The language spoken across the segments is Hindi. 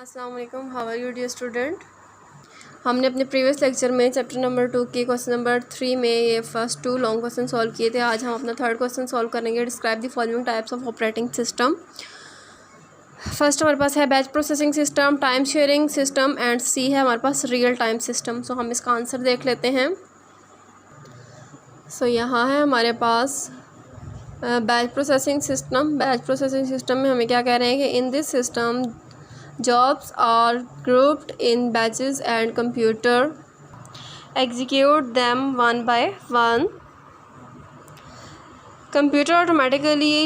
अस्सलाम वालेकुम, how are you dear student. हमने अपने प्रीवियस लेक्चर में चैप्टर नंबर 2 के क्वेश्चन नंबर 3 में ये फर्स्ट 2 लॉन्ग क्वेश्चन सॉल्व किए थे। आज हम अपना थर्ड क्वेश्चन सॉल्व करेंगे। Describe the following types of operating system. First हमारे पास है batch processing system, time sharing system and C है हमारे पास रियल टाइम सिस्टम। सो हम इसका आंसर देख लेते हैं। सो यहाँ है हमारे पास batch processing system. Batch processing system में हमें क्या कह रहे हैं कि in this system jobs are grouped in batches and computer execute them one by one. Computer automatically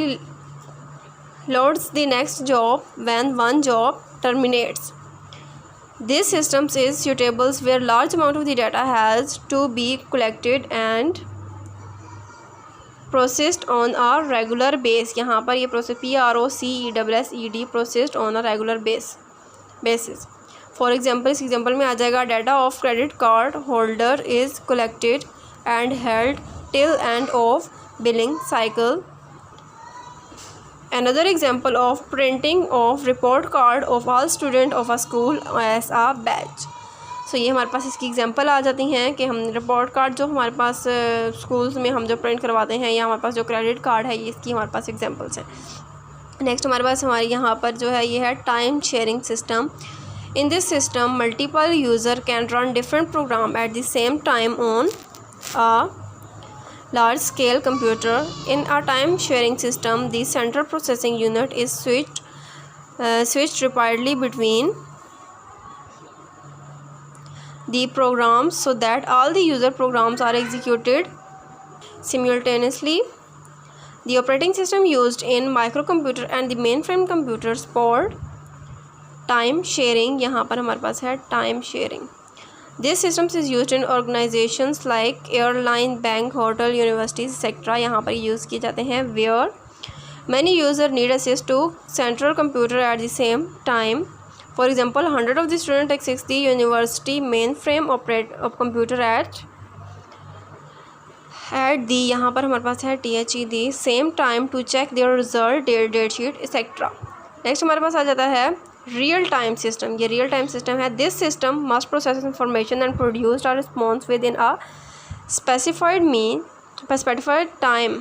loads the next job when one job terminates. This system is suitable where large amount of the data has to be collected and processed on a regular base. यहाँ पर ये process PROCESSED processed on a regular basis. For example इस एग्जाम्पल में आ जाएगा data of credit card holder is collected and held till end of billing cycle. Another example of printing of report card of all student of a school as a batch. सो ये हमारे पास इसकी एग्जांपल आ जाती हैं कि हम रिपोर्ट कार्ड जो हमारे पास स्कूल्स में हम जो प्रिंट करवाते हैं या हमारे पास जो क्रेडिट कार्ड है ये इसकी हमारे पास एग्जांपल्स हैं. नेक्स्ट हमारे पास हमारी यहाँ पर जो है ये है time sharing system. In this system multiple user can run different program at the same time on a large scale computer. In a time sharing system the central processing unit is switched repeatedly between the programs so that all the user programs are executed simultaneously. The operating system used in microcomputer and the mainframe computers for time sharing. यहाँ पर हमारे पास है time sharing. This system is used in organizations like airline, bank, hotel, universities, etc. यहाँ पर यूज़ किए जाते हैं where many users need access to central computer at the same time. For example, 100 of the students access the university mainframe of computer at the यहाँ पर हमारे पास है THE the same time to check their result, their date sheet, etc. Next हमारे पास आ जाता है रियल टाइम सिस्टम. ये रियल टाइम सिस्टम है. This system must process information and produce a response with in a specified time.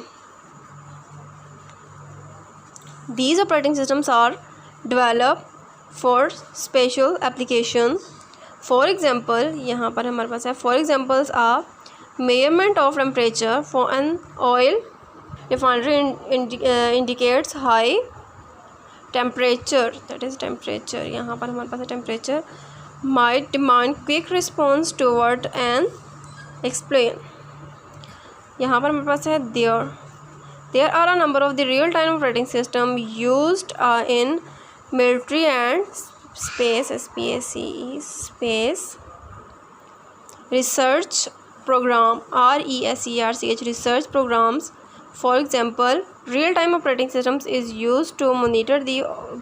These operating systems are developed for special application. For example, यहाँ पर हमारे पास है for examples are measurement of temperature for an oil refinery indicates high temperature, that is temperature. यहाँ पर हमारे पास है temperature might demand quick response toward an explain. यहाँ पर हमारे पास है there are a number of the real time operating system used in military and space space research program RESERCH research programs. For example, real-time operating systems is used to monitor the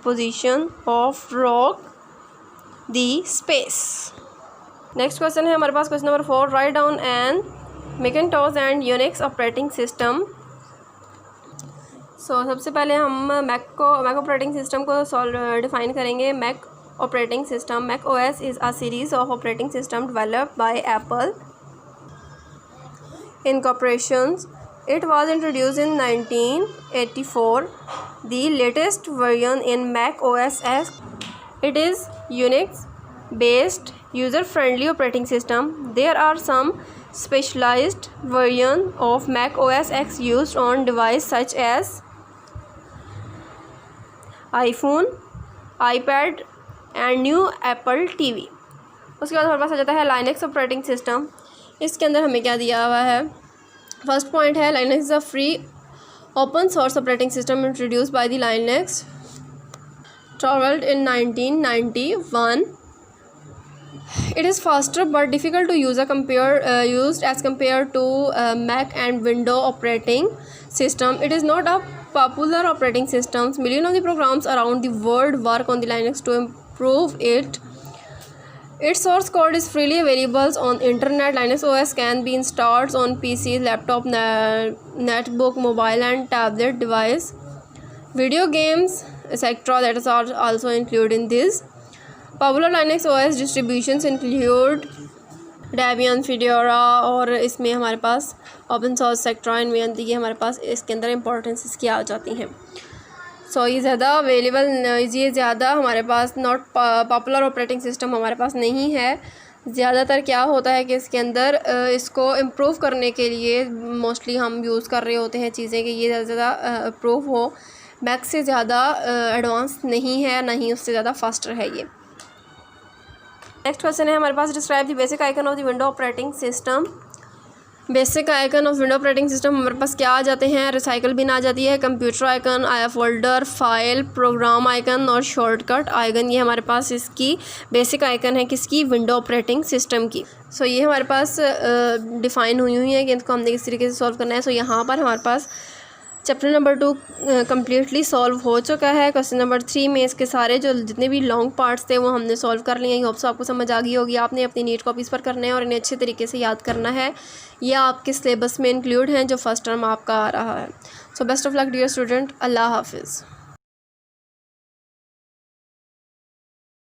position of rock the space. Next question है हमारे पास question number 4. Write down an Macintosh and Unix operating system. So सबसे पहले हम मैक ऑपरेटिंग सिस्टम को डिफाइन करेंगे. Mac operating system, Mac OS is a series of operating system developed by Apple Incorporated. It was introduced in 1984. The latest version in Mac OS X. It is Unix-based user-friendly operating system. There are some specialized versions of Mac OS X used on devices such as iPhone, iPad, and new Apple TV. उसके बाद हमारे पास आ जाता है Linux ऑपरेटिंग सिस्टम. इसके अंदर हमें क्या दिया हुआ है. फर्स्ट पॉइंट है Linux is a free open source operating system introduced by the Linux developed in 1991. It is faster but difficult to use used as compared to Mac and Windows operating system. It is not a popular operating system. Millions of the programs around the world work on the Linux to improve it. Its source code is freely available on internet. Linux OS can be installed on PCs, laptop, netbook, mobile and tablet device. Video games, etc. that is also included in this. Popular Linux OS distributions include Debian, Fedora, और इसमें हमारे पास ओपन सोर्स सेक्ट्रॉन में आती है हमारे पास, इसके अंदर इंपॉर्टेंस इसकी आ जाती हैं। सो ये ज़्यादा अवेलेबल, ये ज़्यादा हमारे पास नॉट पॉपुलर ऑपरेटिंग सिस्टम हमारे पास नहीं है। ज़्यादातर क्या होता है कि इसके अंदर इसको इम्प्रूव करने के लिए मोस्टली हम यूज़ कर रहे होते हैं चीज़ें कि ये ज़्यादा इम्प्रूव हो। मैक से ज़्यादा एडवांस नहीं है, ना ही उससे ज़्यादा फास्टर है ये। नेक्स्ट क्वेश्चन है हमारे पास, describe the basic icon of the window operating system. Basic icon of window operating system हमारे पास क्या आ जाते हैं? रिसाइकल बिन आ जाती है, कंप्यूटर आइकन, आया फोल्डर, फाइल, प्रोग्राम आइकन और शॉर्टकट आइकन। ये हमारे पास इसकी बेसिक आइकन है किसकी? विंडो ऑपरेटिंग सिस्टम की। सो ये हमारे पास डिफ़ाइन हुई है कि इनको हमने किस तरीके से सॉल्व करना है। सो यहाँ पर हमारे पास चैप्टर नंबर 2 कम्प्लीटली सॉल्व हो चुका है। क्वेश्चन नंबर 3 में इसके सारे जो जितने भी लॉन्ग पार्ट्स थे वो हमने सॉल्व कर लिए हैं। होप्स आपको समझ आ गई होगी। आपने अपनी नीट कॉपीज़ पर करना है और इन्हें अच्छे तरीके से याद करना है। ये आपके सिलेबस में इंक्लूड हैं जो फर्स्ट टर्म आपका आ रहा है। So best of luck dear student. अल्लाह हाफिज़।